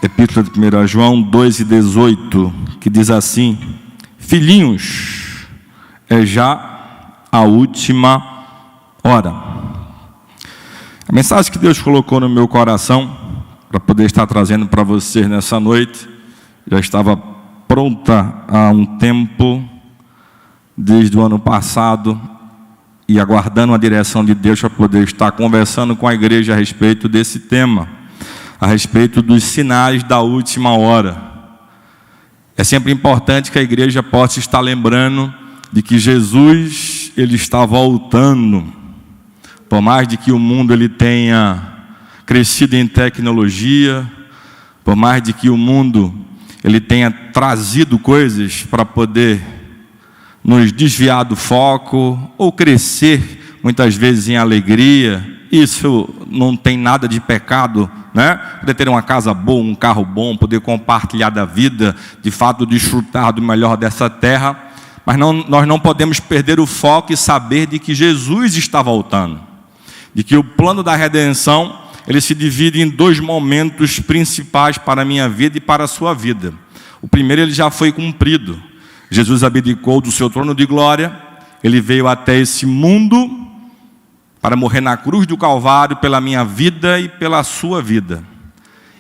Epístola de 1 João 2,18, que diz assim: filhinhos, é já a última hora. A mensagem que Deus colocou no meu coração para poder estar trazendo para vocês nessa noite já estava pronta há um tempo, desde o ano passado, e aguardando a direção de Deus para poder estar conversando com a igreja a respeito desse tema, a respeito dos sinais da última hora. É sempre importante que a igreja possa estar lembrando de que Jesus, ele está voltando. Por mais de que o mundo ele tenha crescido em tecnologia, por mais de que o mundo ele tenha trazido coisas para poder nos desviar do foco, ou crescer muitas vezes em alegria, isso não tem nada de pecado, né? Poder ter uma casa boa, um carro bom, poder compartilhar da vida, de fato desfrutar do melhor dessa terra, mas nós não podemos perder o foco e saber de que Jesus está voltando, de que o plano da redenção, ele se divide em dois momentos principais para a minha vida e para a sua vida. O primeiro, ele já foi cumprido. Jesus abdicou do seu trono de glória, ele veio até esse mundo para morrer na cruz do Calvário pela minha vida e pela sua vida.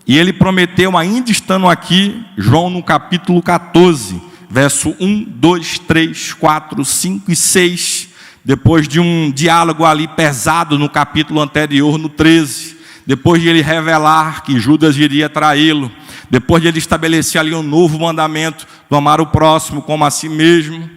E ele prometeu, ainda estando aqui, João no capítulo 14, verso 1, 2, 3, 4, 5 e 6, depois de um diálogo ali pesado no capítulo anterior, no 13, depois de ele revelar que Judas iria traí-lo, depois de ele estabelecer ali um novo mandamento do amar o próximo como a si mesmo,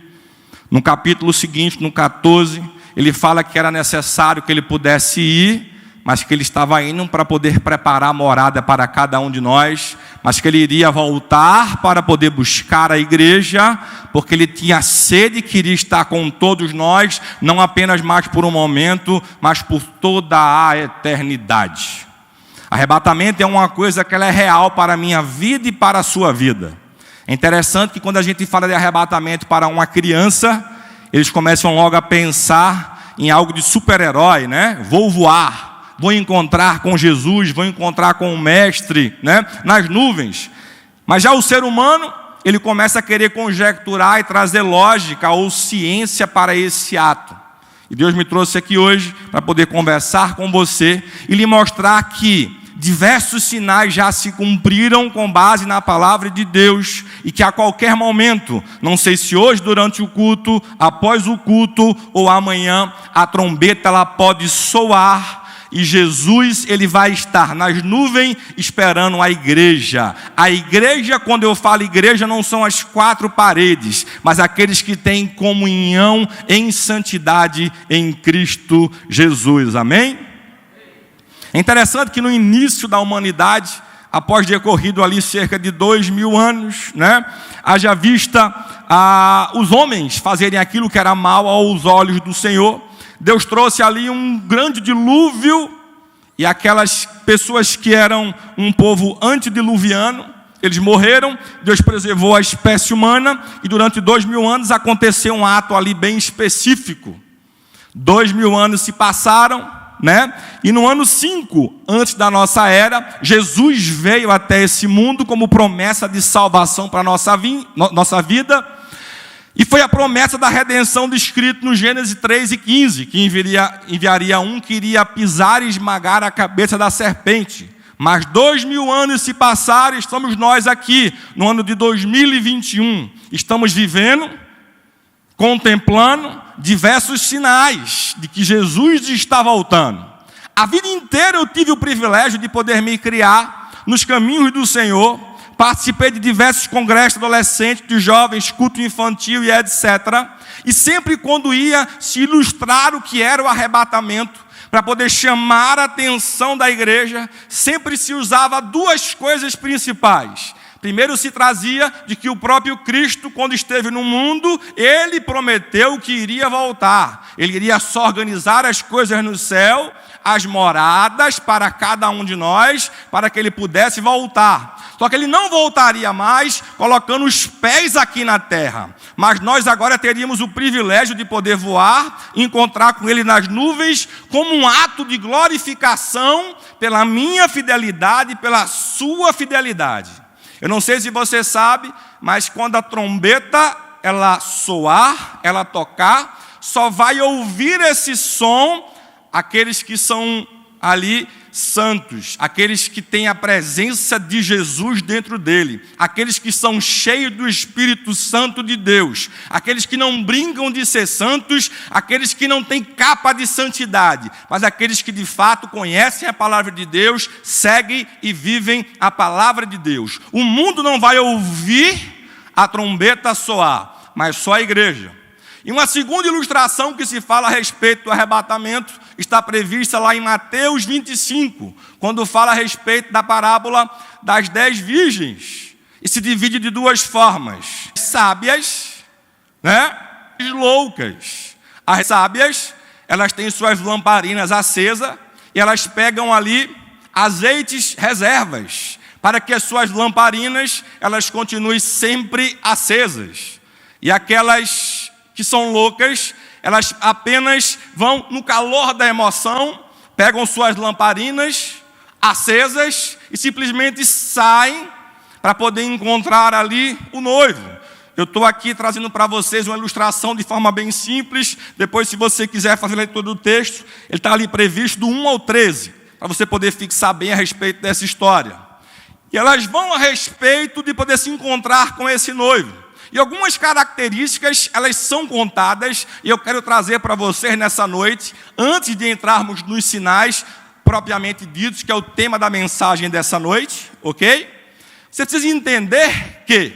no capítulo seguinte, no 14, ele fala que era necessário que ele pudesse ir, mas que ele estava indo para poder preparar a morada para cada um de nós, mas que ele iria voltar para poder buscar a igreja, porque ele tinha sede e queria estar com todos nós, não apenas mais por um momento, mas por toda a eternidade. Arrebatamento é uma coisa que ela é real para a minha vida e para a sua vida. É interessante que quando a gente fala de arrebatamento para uma criança, eles começam logo a pensar em algo de super-herói, né? Vou voar, vou encontrar com Jesus, vou encontrar com o Mestre, né? Nas nuvens. Mas já o ser humano, ele começa a querer conjecturar e trazer lógica ou ciência para esse ato. E Deus me trouxe aqui hoje para poder conversar com você e lhe mostrar que diversos sinais já se cumpriram com base na palavra de Deus e que a qualquer momento, não sei se hoje durante o culto, após o culto ou amanhã, a trombeta ela pode soar e Jesus ele vai estar nas nuvens esperando a igreja. A igreja, quando eu falo igreja, não são as quatro paredes, mas aqueles que têm comunhão em santidade em Cristo Jesus. Amém? É interessante que no início da humanidade, após decorrido ali cerca de 2000 anos, né, haja vista os homens fazerem aquilo que era mal aos olhos do Senhor, Deus trouxe ali um grande dilúvio, e aquelas pessoas que eram um povo antediluviano, eles morreram, Deus preservou a espécie humana, e durante 2000 anos aconteceu um ato ali bem específico. 2000 anos se passaram, né? E no ano 5, antes da nossa era, Jesus veio até esse mundo como promessa de salvação para a nossa vida. E foi a promessa da redenção descrita no Gênesis 3:15, que enviaria um que iria pisar e esmagar a cabeça da serpente. Mas 2000 anos se passaram e estamos nós aqui, no ano de 2021. Estamos vivendo, contemplando diversos sinais de que Jesus está voltando. A vida inteira eu tive o privilégio de poder me criar nos caminhos do Senhor. Participei de diversos congressos adolescentes, de jovens, culto infantil e etc. E sempre quando ia se ilustrar o que era o arrebatamento, para poder chamar a atenção da igreja, sempre se usava duas coisas principais. Primeiro se trazia de que o próprio Cristo, quando esteve no mundo, ele prometeu que iria voltar. Ele iria só organizar as coisas no céu, as moradas para cada um de nós, para que ele pudesse voltar. Só que ele não voltaria mais colocando os pés aqui na terra. Mas nós agora teríamos o privilégio de poder voar, encontrar com ele nas nuvens, como um ato de glorificação pela minha fidelidade e pela sua fidelidade. Eu não sei se você sabe, mas quando a trombeta ela soar, ela tocar, só vai ouvir esse som aqueles que são ali santos, aqueles que têm a presença de Jesus dentro dele, aqueles que são cheios do Espírito Santo de Deus, aqueles que não brincam de ser santos, aqueles que não têm capa de santidade, mas aqueles que de fato conhecem a palavra de Deus, seguem e vivem a palavra de Deus. O mundo não vai ouvir a trombeta soar, mas só a igreja. E uma segunda ilustração que se fala a respeito do arrebatamento está prevista lá em Mateus 25, quando fala a respeito da parábola das 10 virgens. E se divide de duas formas: sábias, e loucas. As sábias, elas têm suas lamparinas acesas e elas pegam ali azeites reservas, para que as suas lamparinas elas continuem sempre acesas. E aquelas que são loucas, elas apenas vão no calor da emoção, pegam suas lamparinas acesas e simplesmente saem para poder encontrar ali o noivo. Eu estou aqui trazendo para vocês uma ilustração de forma bem simples. Depois, se você quiser fazer a leitura do texto, ele está ali previsto do 1 ao 13, para você poder fixar bem a respeito dessa história. E elas vão a respeito de poder se encontrar com esse noivo. E algumas características, elas são contadas, e eu quero trazer para vocês nessa noite, antes de entrarmos nos sinais propriamente ditos, que é o tema da mensagem dessa noite, ok? Você precisa entender que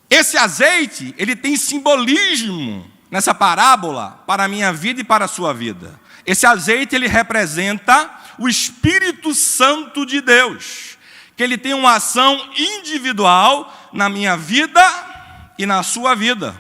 esse azeite, ele tem simbolismo nessa parábola para a minha vida e para a sua vida. Esse azeite, ele representa o Espírito Santo de Deus, que ele tem uma ação individual na minha vida e na sua vida.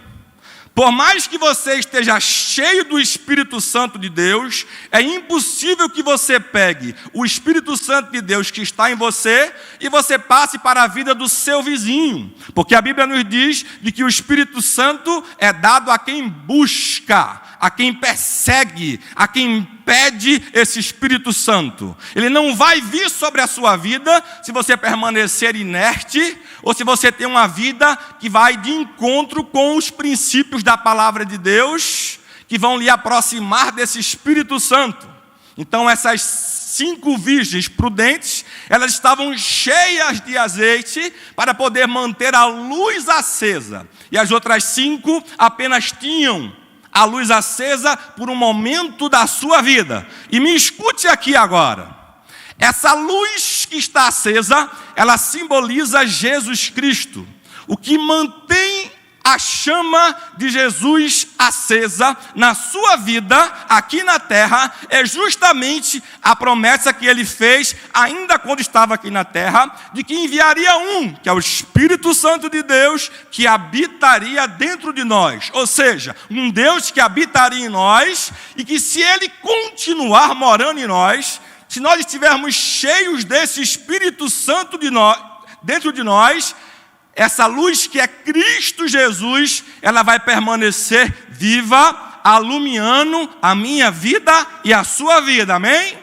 Por mais que você esteja cheio do Espírito Santo de Deus, é impossível que você pegue o Espírito Santo de Deus que está em você e você passe para a vida do seu vizinho. Porque a Bíblia nos diz de que o Espírito Santo é dado a quem busca, a quem persegue, a quem pede esse Espírito Santo. Ele não vai vir sobre a sua vida se você permanecer inerte ou se você tem uma vida que vai de encontro com os princípios da palavra de Deus, que vão lhe aproximar desse Espírito Santo. Então essas 5 virgens prudentes, elas estavam cheias de azeite para poder manter a luz acesa. E as outras 5 apenas tinham a luz acesa por um momento da sua vida. E me escute aqui agora. Essa luz que está acesa, ela simboliza Jesus Cristo. O que mantém a chama de Jesus acesa na sua vida, aqui na terra, é justamente a promessa que ele fez, ainda quando estava aqui na terra, de que enviaria que é o Espírito Santo de Deus, que habitaria dentro de nós. Ou seja, um Deus que habitaria em nós, e que se ele continuar morando em nós, se nós estivermos cheios desse Espírito Santo dentro de nós, essa luz que é Cristo Jesus, ela vai permanecer viva, alumiando a minha vida e a sua vida, amém?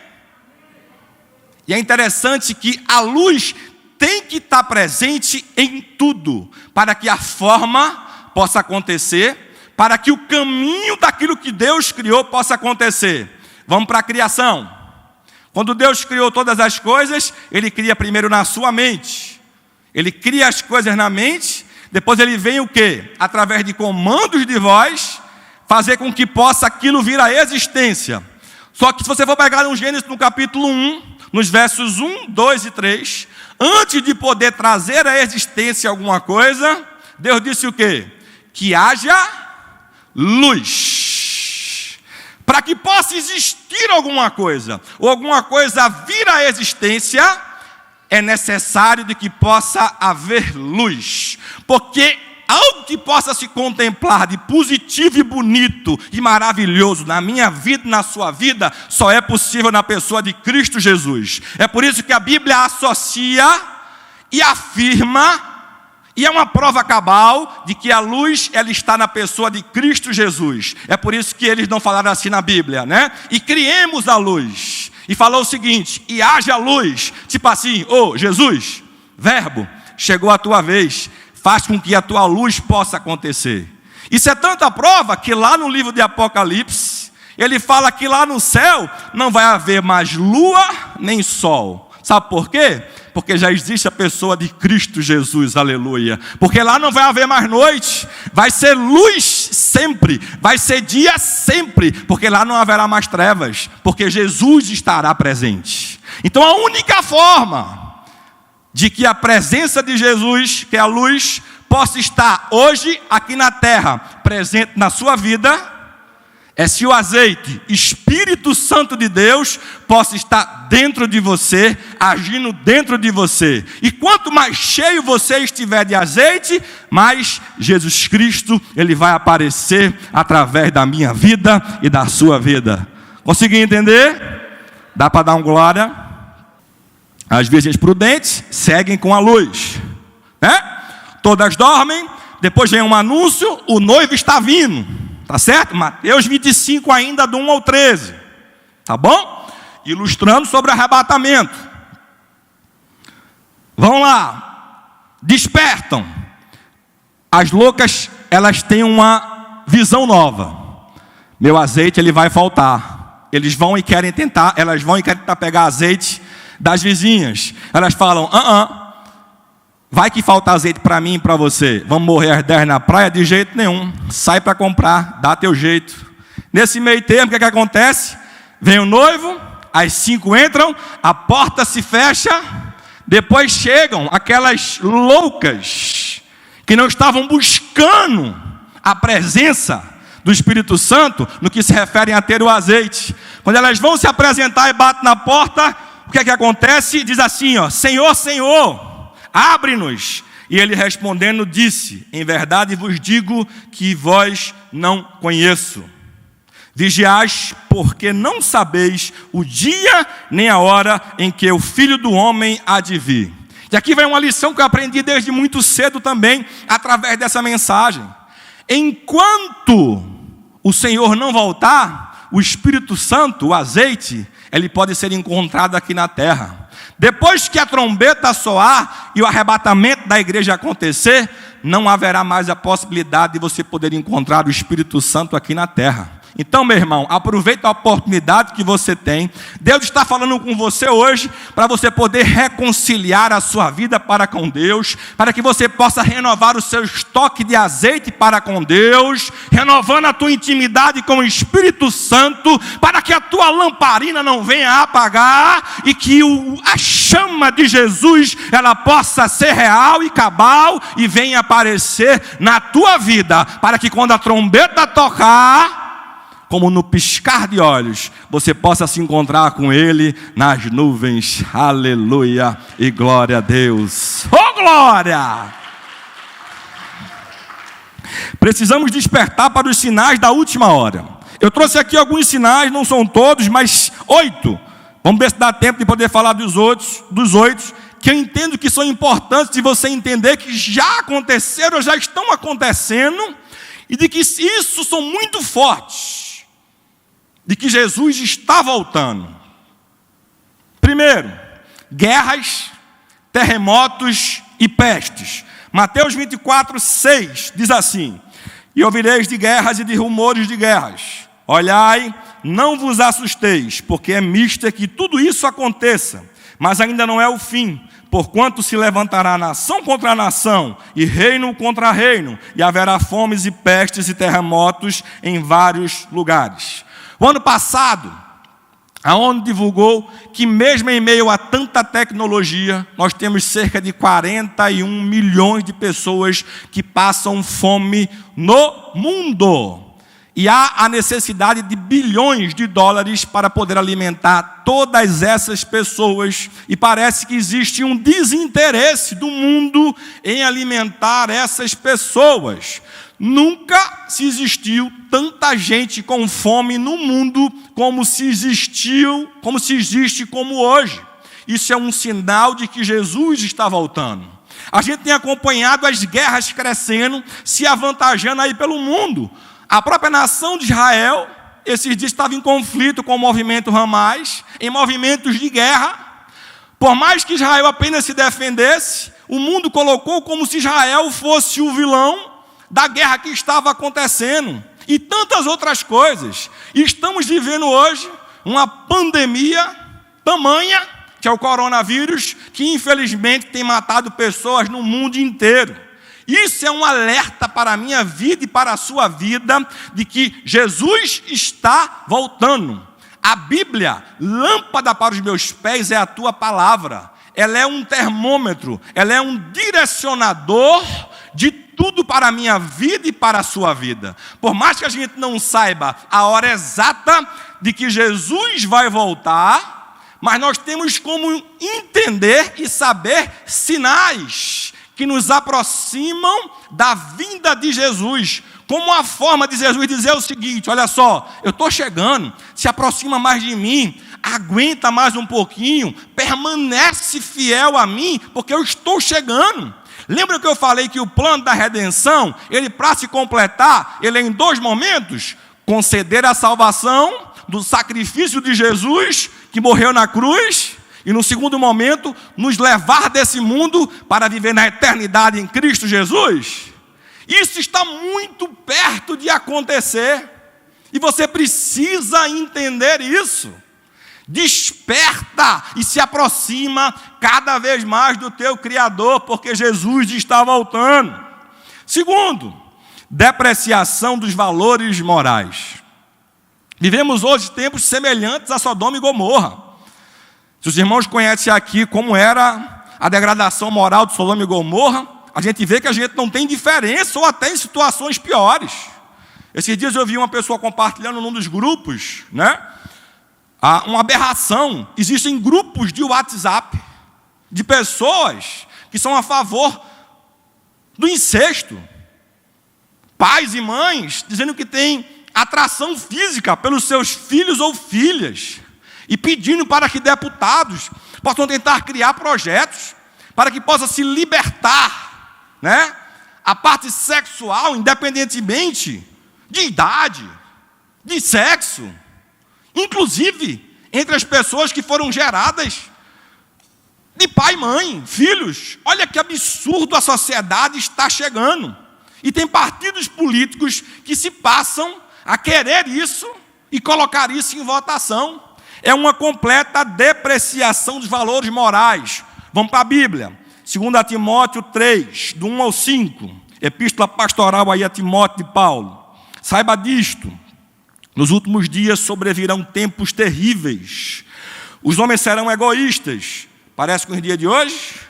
E é interessante que a luz tem que estar presente em tudo, para que a forma possa acontecer, para que o caminho daquilo que Deus criou possa acontecer. Vamos para a criação. Quando Deus criou todas as coisas, Ele cria primeiro na sua mente. Ele cria as coisas na mente, depois ele vem o quê? Através de comandos de voz, fazer com que possa aquilo vir à existência. Só que se você for pegar no Gênesis, no capítulo 1, nos versos 1, 2 e 3, antes de poder trazer à existência alguma coisa, Deus disse o quê? Que haja luz. Para que possa existir alguma coisa, ou alguma coisa vir à existência, é necessário de que possa haver luz, porque algo que possa se contemplar de positivo e bonito e maravilhoso na minha vida e na sua vida, só é possível na pessoa de Cristo Jesus. É por isso que a Bíblia associa e afirma, e é uma prova cabal de que a luz, ela está na pessoa de Cristo Jesus. É por isso que eles não falaram assim na Bíblia, né? E criemos a luz. E falou o seguinte: e haja luz. Tipo assim, Jesus, verbo, chegou a tua vez. Faz com que a tua luz possa acontecer. Isso é tanta prova que lá no livro de Apocalipse, ele fala que lá no céu não vai haver mais lua nem sol. Sabe por quê? Porque já existe a pessoa de Cristo Jesus, aleluia. Porque lá não vai haver mais noite, vai ser luz sempre, vai ser dia sempre, porque lá não haverá mais trevas, porque Jesus estará presente. Então a única forma de que a presença de Jesus, que é a luz, possa estar hoje aqui na terra, presente na sua vida, é se o azeite, Espírito Santo de Deus, possa estar dentro de você, agindo dentro de você. E quanto mais cheio você estiver de azeite, mais Jesus Cristo, ele vai aparecer através da minha vida e da sua vida. Conseguiu entender? Dá para dar um glória? As virgens prudentes seguem com a luz, né? Todas dormem, depois vem um anúncio, o noivo está vindo. Tá certo? Mateus 25 ainda do 1 ao 13. Tá bom? Ilustrando sobre arrebatamento. Vão lá. Despertam. As loucas, elas têm uma visão nova. Meu azeite, ele vai faltar. Elas vão e querem tentar pegar azeite das vizinhas. Elas falam, vai que falta azeite para mim e para você. Vamos morrer às 10 na praia? De jeito nenhum. Sai para comprar, dá teu jeito. Nesse meio tempo, o que acontece? Vem o noivo, as 5 entram, a porta se fecha, depois chegam aquelas loucas que não estavam buscando a presença do Espírito Santo no que se refere a ter o azeite. Quando elas vão se apresentar e batem na porta, o que acontece? Diz assim, Senhor, Senhor, abre-nos. E ele respondendo disse, em verdade vos digo que vós não conheço. Vigiais, porque não sabeis o dia nem a hora em que o Filho do Homem há de vir. E aqui vem uma lição que eu aprendi desde muito cedo também, através dessa mensagem. Enquanto o Senhor não voltar, o Espírito Santo, o azeite, ele pode ser encontrado aqui na terra. Depois que a trombeta soar e o arrebatamento da igreja acontecer, não haverá mais a possibilidade de você poder encontrar o Espírito Santo aqui na terra. Então, meu irmão, aproveita a oportunidade que você tem. Deus está falando com você hoje para você poder reconciliar a sua vida para com Deus, para que você possa renovar o seu estoque de azeite para com Deus, renovando a tua intimidade com o Espírito Santo, para que a tua lamparina não venha a apagar e que a chama de Jesus ela possa ser real e cabal e venha aparecer na tua vida, para que quando a trombeta tocar, como no piscar de olhos, você possa se encontrar com Ele nas nuvens. Aleluia e glória a Deus. Oh, glória! Precisamos despertar para os sinais da última hora. Eu trouxe aqui alguns sinais, não são todos, mas 8. Vamos ver se dá tempo de poder falar dos 8, que eu entendo que são importantes de você entender que já aconteceram, já estão acontecendo, e de que isso são muito fortes. De que Jesus está voltando. Primeiro, guerras, terremotos e pestes. Mateus 24, 6 diz assim: e ouvireis de guerras e de rumores de guerras. Olhai, não vos assusteis, porque é mister que tudo isso aconteça, mas ainda não é o fim. Porquanto se levantará nação contra nação, e reino contra reino, e haverá fomes e pestes e terremotos em vários lugares. O ano passado, a ONU divulgou que mesmo em meio a tanta tecnologia, nós temos cerca de 41 milhões de pessoas que passam fome no mundo. E há a necessidade de bilhões de dólares para poder alimentar todas essas pessoas. E parece que existe um desinteresse do mundo em alimentar essas pessoas. Nunca se existiu tanta gente com fome no mundo como se existe como hoje. Isso é um sinal de que Jesus está voltando. A gente tem acompanhado as guerras crescendo, se avantajando aí pelo mundo. A própria nação de Israel, esses dias estava em conflito com o movimento Hamas, em movimentos de guerra. Por mais que Israel apenas se defendesse, o mundo colocou como se Israel fosse o vilão da guerra que estava acontecendo. E tantas outras coisas. E estamos vivendo hoje uma pandemia tamanha, que é o coronavírus, que infelizmente tem matado pessoas no mundo inteiro. Isso é um alerta para a minha vida e para a sua vida, de que Jesus está voltando. A Bíblia, lâmpada para os meus pés, é a tua palavra. Ela é um termômetro, ela é um direcionador de tudo para a minha vida e para a sua vida. Por mais que a gente não saiba a hora exata de que Jesus vai voltar, mas nós temos como entender e saber sinais que nos aproximam da vinda de Jesus, como uma forma de Jesus dizer o seguinte: olha só, eu estou chegando, se aproxima mais de mim, aguenta mais um pouquinho, permanece fiel a mim, porque eu estou chegando. Lembra que eu falei que o plano da redenção, ele para se completar, ele é em dois momentos: conceder a salvação do sacrifício de Jesus, que morreu na cruz, e no segundo momento, nos levar desse mundo para viver na eternidade em Cristo Jesus. Isso está muito perto de acontecer. E você precisa entender isso. Desperta e se aproxima cada vez mais do teu Criador, porque Jesus está voltando. Segundo, depreciação dos valores morais. Vivemos hoje tempos semelhantes a Sodoma e Gomorra. Se os irmãos conhecem aqui como era a degradação moral de Sodoma e Gomorra, a gente vê que a gente não tem diferença, ou até em situações piores. Esses dias eu vi uma pessoa compartilhando num dos grupos, uma aberração. Existem grupos de WhatsApp de pessoas que são a favor do incesto. Pais e mães dizendo que têm atração física pelos seus filhos ou filhas, e pedindo para que deputados possam tentar criar projetos para que possa se libertar, a parte sexual, independentemente de idade, de sexo, inclusive entre as pessoas que foram geradas de pai e mãe, filhos. Olha que absurdo a sociedade está chegando. E tem partidos políticos que se passam a querer isso e colocar isso em votação. É uma completa depreciação dos valores morais. Vamos para a Bíblia. 2 Timóteo 3, do 1 ao 5. Epístola pastoral aí a Timóteo de Paulo. Saiba disto: nos últimos dias sobrevirão tempos terríveis. Os homens serão egoístas, parece com os dias de hoje,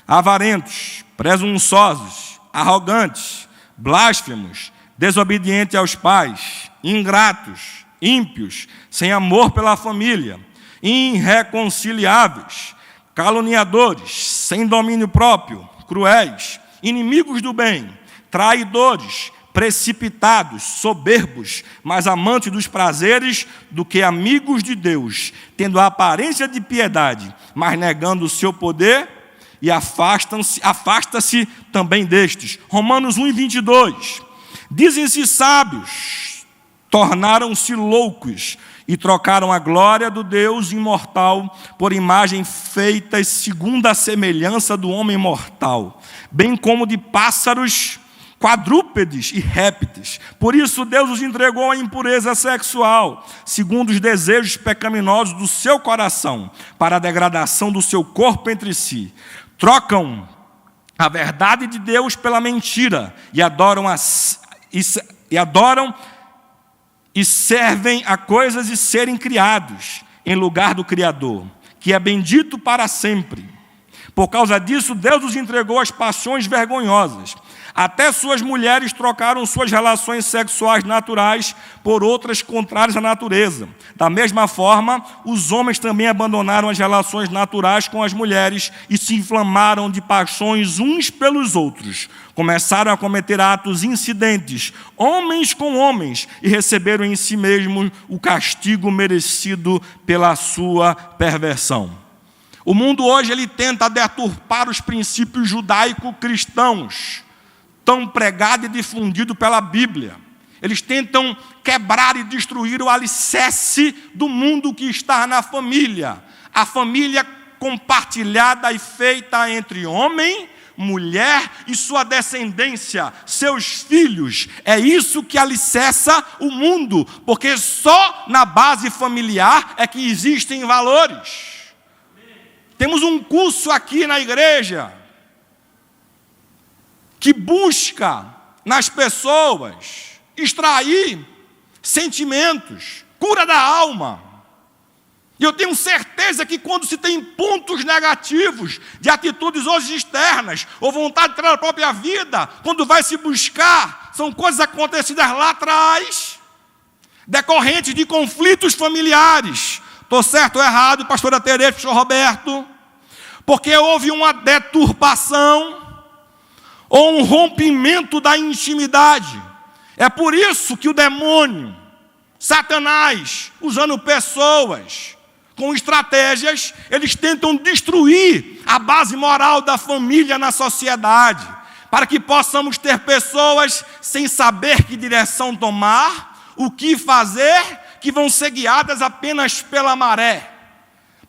avarentos, presunçosos, arrogantes, blasfemos, desobedientes aos pais, ingratos, ímpios, sem amor pela família, irreconciliáveis, caluniadores, sem domínio próprio, cruéis, inimigos do bem, traidores, precipitados, soberbos, mais amantes dos prazeres do que amigos de Deus, tendo a aparência de piedade, mas negando o seu poder, e afasta-se também destes. Romanos 1:22. Dizem-se sábios, tornaram-se loucos e trocaram a glória do Deus imortal por imagem feitas segundo a semelhança do homem mortal, bem como de pássaros, quadrúpedes e répteis. Por isso Deus os entregou à impureza sexual, segundo os desejos pecaminosos do seu coração, para a degradação do seu corpo entre si. Trocam a verdade de Deus pela mentira e adoram e servem a coisas de serem criados em lugar do Criador, que é bendito para sempre. Por causa disso, Deus os entregou às paixões vergonhosas. Até suas mulheres trocaram suas relações sexuais naturais por outras contrárias à natureza. Da mesma forma, os homens também abandonaram as relações naturais com as mulheres e se inflamaram de paixões uns pelos outros. Começaram a cometer atos incidentes, homens com homens, e receberam em si mesmos o castigo merecido pela sua perversão. O mundo hoje ele tenta deturpar os princípios judaico-cristãos, tão pregado e difundido pela Bíblia. Eles tentam quebrar e destruir o alicerce do mundo que está na família. A família compartilhada e feita entre homem, mulher e sua descendência, seus filhos. É isso que alicerça o mundo, porque só na base familiar é que existem valores. Temos um curso aqui na igreja que busca nas pessoas extrair sentimentos, cura da alma. E eu tenho certeza que quando se tem pontos negativos de atitudes hoje externas, ou vontade de tirar a própria vida, quando vai se buscar, são coisas acontecidas lá atrás, decorrentes de conflitos familiares. Estou certo ou errado, pastora Tereza, pastor Roberto? Porque houve uma deturpação ou um rompimento da intimidade. É por isso que o demônio, Satanás, usando pessoas com estratégias, eles tentam destruir a base moral da família na sociedade, para que possamos ter pessoas sem saber que direção tomar, o que fazer, que vão ser guiadas apenas pela maré.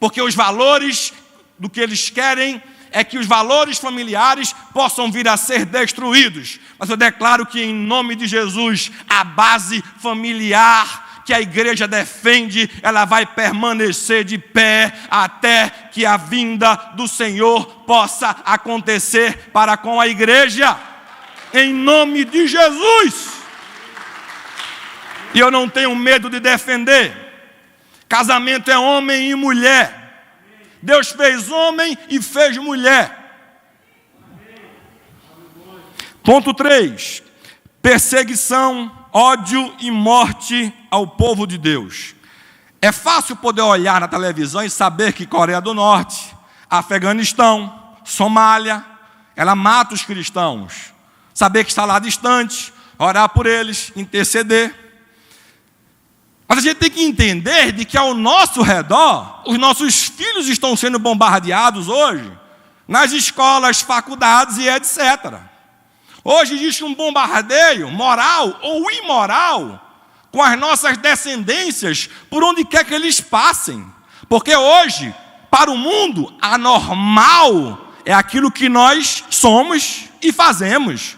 Porque os valores do que eles querem é que os valores familiares possam vir a ser destruídos. Mas eu declaro que, em nome de Jesus, a base familiar que a igreja defende, ela vai permanecer de pé até que a vinda do Senhor possa acontecer para com a igreja. Em nome de Jesus. E eu não tenho medo de defender. Casamento é homem e mulher. Deus fez homem e fez mulher. Ponto 3. Perseguição, ódio e morte ao povo de Deus. É fácil poder olhar na televisão e saber que Coreia do Norte, Afeganistão, Somália, ela mata os cristãos. Saber que está lá distante, orar por eles, interceder. Mas a gente tem que entender de que ao nosso redor, os nossos filhos estão sendo bombardeados hoje, nas escolas, faculdades e etc. Hoje existe um bombardeio moral ou imoral com as nossas descendências por onde quer que eles passem. Porque hoje, para o mundo, anormal é aquilo que nós somos e fazemos.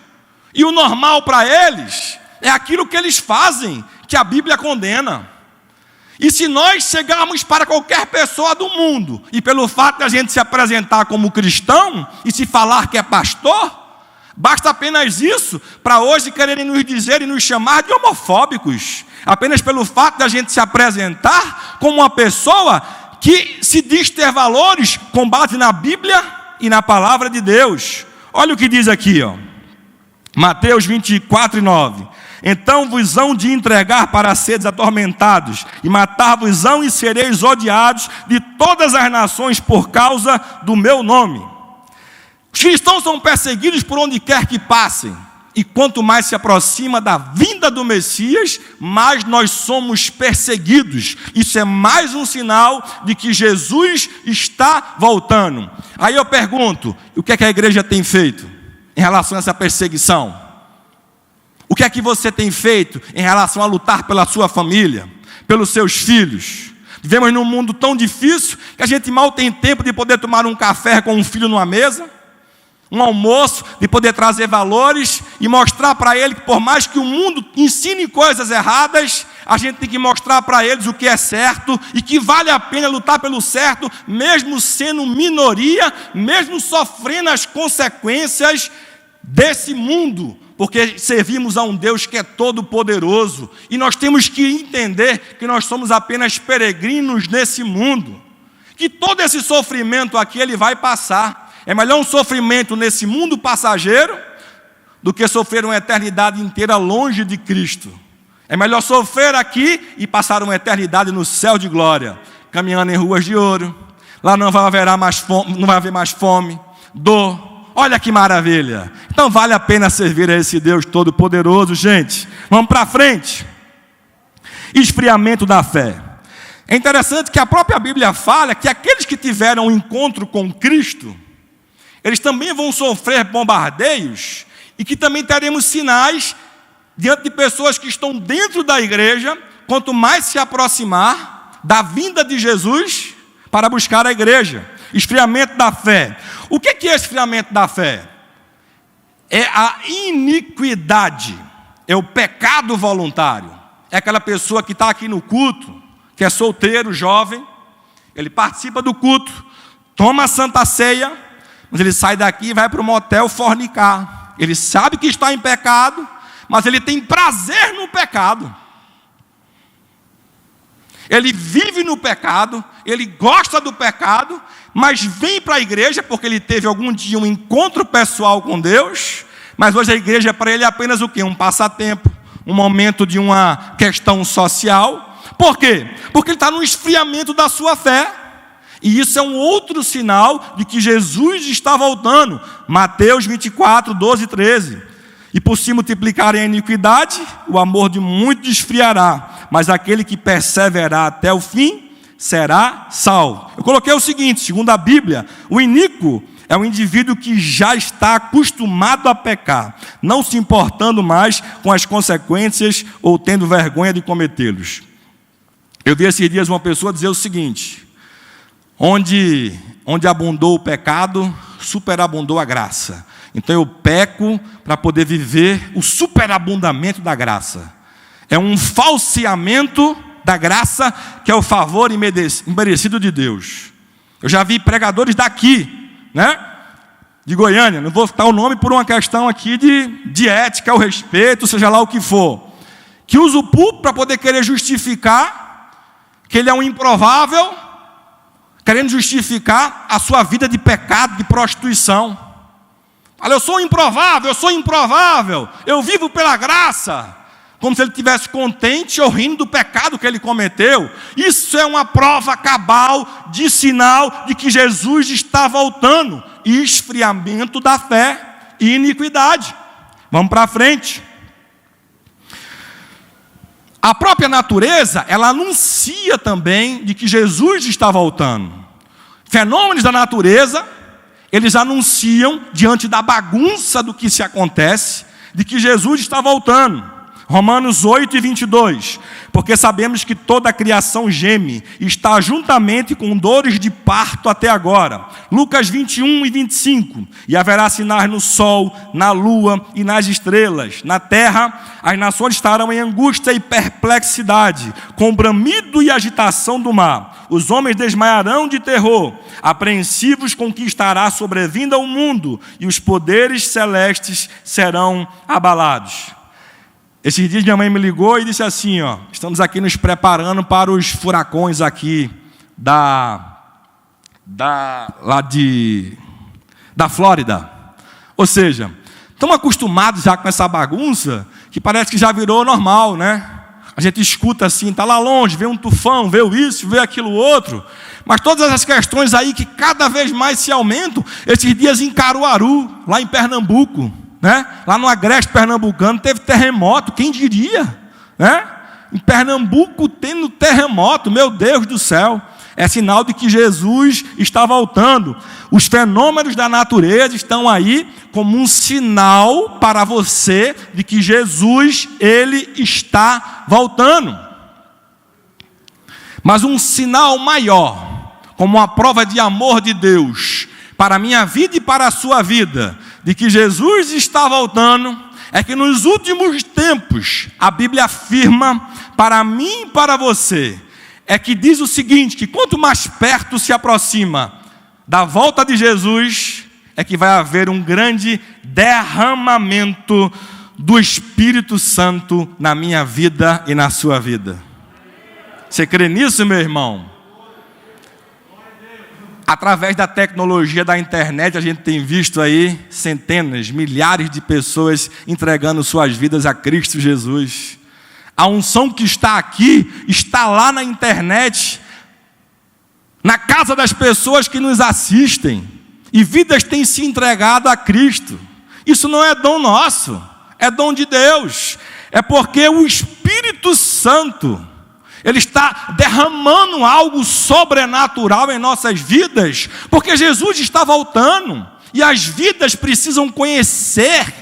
E o normal para eles é aquilo que eles fazem, que a Bíblia condena. E se nós chegarmos para qualquer pessoa do mundo, e pelo fato de a gente se apresentar como cristão, e se falar que é pastor, basta apenas isso, para hoje quererem nos dizer e nos chamar de homofóbicos, apenas pelo fato de a gente se apresentar como uma pessoa que se diz ter valores com base na Bíblia e na palavra de Deus. Olha o que diz aqui, ó. Mateus 24:9. Então vos hão de entregar para seres atormentados, e matar-vos-ão e sereis odiados de todas as nações por causa do meu nome. Os cristãos são perseguidos por onde quer que passem, e quanto mais se aproxima da vinda do Messias, mais nós somos perseguidos. Isso é mais um sinal de que Jesus está voltando. Aí eu pergunto, o que é que a igreja tem feito em relação a essa perseguição? O que é que você tem feito em relação a lutar pela sua família, pelos seus filhos? Vivemos num mundo tão difícil que a gente mal tem tempo de poder tomar um café com um filho numa mesa, um almoço, de poder trazer valores e mostrar para ele que, por mais que o mundo ensine coisas erradas, a gente tem que mostrar para eles o que é certo e que vale a pena lutar pelo certo, mesmo sendo minoria, mesmo sofrendo as consequências desse mundo, porque servimos a um Deus que é todo-poderoso, e nós temos que entender que nós somos apenas peregrinos nesse mundo, que todo esse sofrimento aqui ele vai passar. É melhor um sofrimento nesse mundo passageiro do que sofrer uma eternidade inteira longe de Cristo. É melhor sofrer aqui e passar uma eternidade no céu de glória, caminhando em ruas de ouro. Lá não vai haver mais fome, dor. Olha que maravilha. Então vale a pena servir a esse Deus Todo-Poderoso, gente. Vamos para frente. Esfriamento da fé. É interessante que a própria Bíblia fala que aqueles que tiveram um encontro com Cristo, eles também vão sofrer bombardeios e que também teremos sinais diante de pessoas que estão dentro da igreja, quanto mais se aproximar da vinda de Jesus para buscar a igreja. Esfriamento da fé. O que é esfriamento da fé? É a iniquidade, é o pecado voluntário. É aquela pessoa que está aqui no culto, que é solteiro, jovem, ele participa do culto, toma a Santa Ceia, mas ele sai daqui e vai para o motel fornicar. Ele sabe que está em pecado, mas ele tem prazer no pecado. Ele vive no pecado, ele gosta do pecado, mas vem para a igreja porque ele teve algum dia um encontro pessoal com Deus, mas hoje a igreja para ele é apenas o quê? Um passatempo, um momento de uma questão social. Por quê? Porque ele está no esfriamento da sua fé. E isso é um outro sinal de que Jesus está voltando. Mateus 24, 12 e 13. E por se multiplicarem a iniquidade, o amor de muitos esfriará, mas aquele que perseverar até o fim será salvo. Eu coloquei o seguinte, segundo a Bíblia, o iníquo é um indivíduo que já está acostumado a pecar, não se importando mais com as consequências ou tendo vergonha de cometê-los. Eu vi esses dias uma pessoa dizer o seguinte: onde abundou o pecado, superabundou a graça. Então eu peco para poder viver o superabundamento da graça. É um falseamento da graça, que é o favor imerecido de Deus. Eu já vi pregadores daqui, né, de Goiânia, não vou citar o nome por uma questão aqui de ética, ou respeito, seja lá o que for, que usa o púlpito para poder querer justificar que ele é um improvável, querendo justificar a sua vida de pecado, de prostituição. Olha, eu sou improvável, eu vivo pela graça, como se ele estivesse contente ou rindo do pecado que ele cometeu. Isso é uma prova cabal de sinal de que Jesus está voltando. Esfriamento da fé e iniquidade. Vamos para frente. A própria natureza, ela anuncia também de que Jesus está voltando. Fenômenos da natureza, eles anunciam, diante da bagunça do que se acontece, de que Jesus está voltando. Romanos 8 e 22. Porque sabemos que toda a criação geme, está juntamente com dores de parto até agora. Lucas 21 e 25. E haverá sinais no sol, na lua e nas estrelas. Na terra, as nações estarão em angústia e perplexidade, com bramido e agitação do mar. Os homens desmaiarão de terror, apreensivos com o que estará sobrevindo ao mundo, e os poderes celestes serão abalados. Esses dias minha mãe me ligou e disse assim, estamos aqui nos preparando para os furacões aqui da Flórida. Ou seja, estamos acostumados já com essa bagunça, que parece que já virou normal, né? A gente escuta assim, está lá longe, vê um tufão, vê isso, vê aquilo outro. Mas todas essas questões aí que cada vez mais se aumentam, esses dias em Caruaru, lá em Pernambuco, né? Lá no agreste pernambucano teve terremoto, quem diria, né? Em Pernambuco tendo terremoto, meu Deus do céu, é sinal de que Jesus está voltando. Os fenômenos da natureza estão aí como um sinal para você de que Jesus, ele está voltando. Mas um sinal maior, como uma prova de amor de Deus para a minha vida e para a sua vida, de que Jesus está voltando, é que nos últimos tempos, a Bíblia afirma para mim e para você, é que diz o seguinte, que quanto mais perto se aproxima da volta de Jesus, é que vai haver um grande derramamento do Espírito Santo na minha vida e na sua vida. Você crê nisso, meu irmão? Através da tecnologia da internet, a gente tem visto aí centenas, milhares de pessoas entregando suas vidas a Cristo Jesus. A unção que está aqui, está lá na internet, na casa das pessoas que nos assistem. E vidas têm se entregado a Cristo. Isso não é dom nosso, é dom de Deus. É porque o Espírito Santo, Ele está derramando algo sobrenatural em nossas vidas, porque Jesus está voltando, e as vidas precisam conhecer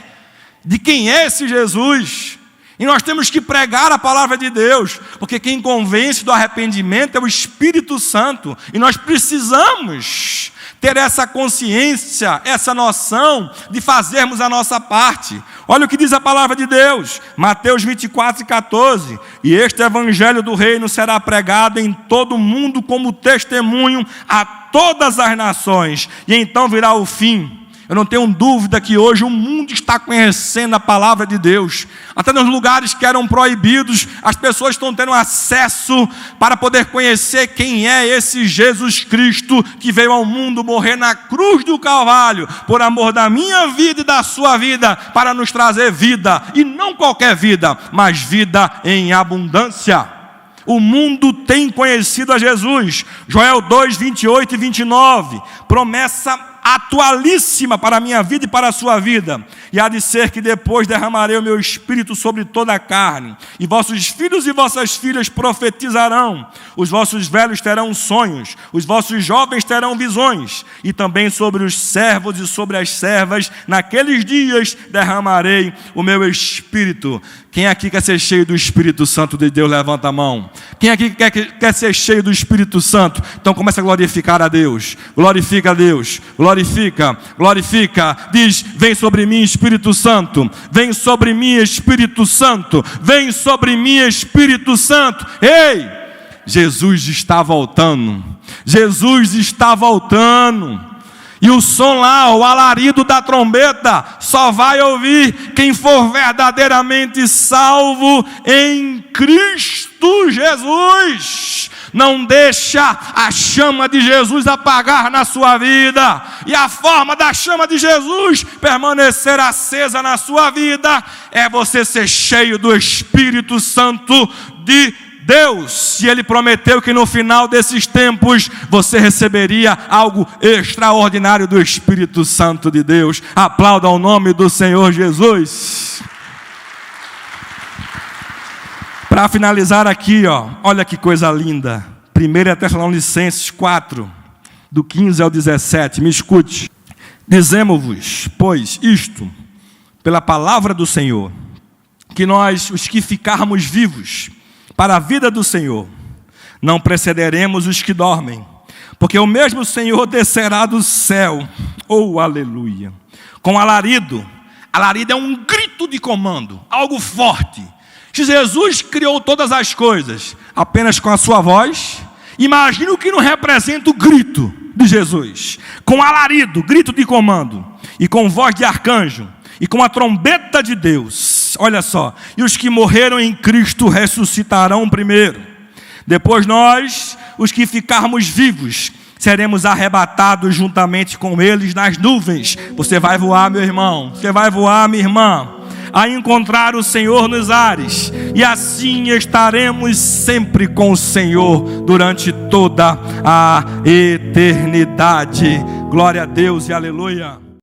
de quem é esse Jesus, e nós temos que pregar a palavra de Deus, porque quem convence do arrependimento é o Espírito Santo, e nós precisamos ter essa consciência, essa noção de fazermos a nossa parte. Olha o que diz a palavra de Deus, Mateus 24:14, e este evangelho do reino será pregado em todo o mundo como testemunho a todas as nações, e então virá o fim. Eu não tenho dúvida que hoje o mundo está conhecendo a palavra de Deus. Até nos lugares que eram proibidos, as pessoas estão tendo acesso para poder conhecer quem é esse Jesus Cristo que veio ao mundo morrer na cruz do Calvário, por amor da minha vida e da sua vida, para nos trazer vida, e não qualquer vida, mas vida em abundância. O mundo tem conhecido a Jesus. Joel 2, 28 e 29, promessa atualíssima para a minha vida e para a sua vida. E há de ser que depois derramarei o meu espírito sobre toda a carne, e vossos filhos e vossas filhas profetizarão, os vossos velhos terão sonhos, os vossos jovens terão visões, e também sobre os servos e sobre as servas, naqueles dias derramarei o meu espírito. Quem aqui quer ser cheio do Espírito Santo de Deus, levanta a mão. Quem aqui quer ser cheio do Espírito Santo? Então começa a glorificar a Deus. Glorifica a Deus. Glorifica, glorifica. Diz, vem sobre mim, Espírito Santo. Vem sobre mim, Espírito Santo. Vem sobre mim, Espírito Santo. Ei, Jesus está voltando. Jesus está voltando. E o som lá, o alarido da trombeta, só vai ouvir quem for verdadeiramente salvo em Cristo Jesus. Não deixa a chama de Jesus apagar na sua vida. E a forma da chama de Jesus permanecer acesa na sua vida é você ser cheio do Espírito Santo de Deus. E Ele prometeu que no final desses tempos você receberia algo extraordinário do Espírito Santo de Deus. Aplauda o nome do Senhor Jesus. Para finalizar aqui, olha que coisa linda. 1 Tessalonicenses 4, do 15 ao 17. Me escute. Dizemos-vos, pois, isto, pela palavra do Senhor, que nós, os que ficarmos vivos para a vida do Senhor, não precederemos os que dormem, porque o mesmo Senhor descerá do céu, aleluia, com alarido. Alarido é um grito de comando, algo forte. Se Jesus criou todas as coisas apenas com a sua voz, imagine o que não representa o grito de Jesus, com alarido, grito de comando, e com voz de arcanjo, e com a trombeta de Deus. Olha só, e os que morreram em Cristo ressuscitarão primeiro. Depois nós, os que ficarmos vivos, seremos arrebatados juntamente com eles nas nuvens. Você vai voar, meu irmão, você vai voar, minha irmã, a encontrar o Senhor nos ares, e assim estaremos sempre com o Senhor durante toda a eternidade. Glória a Deus e aleluia.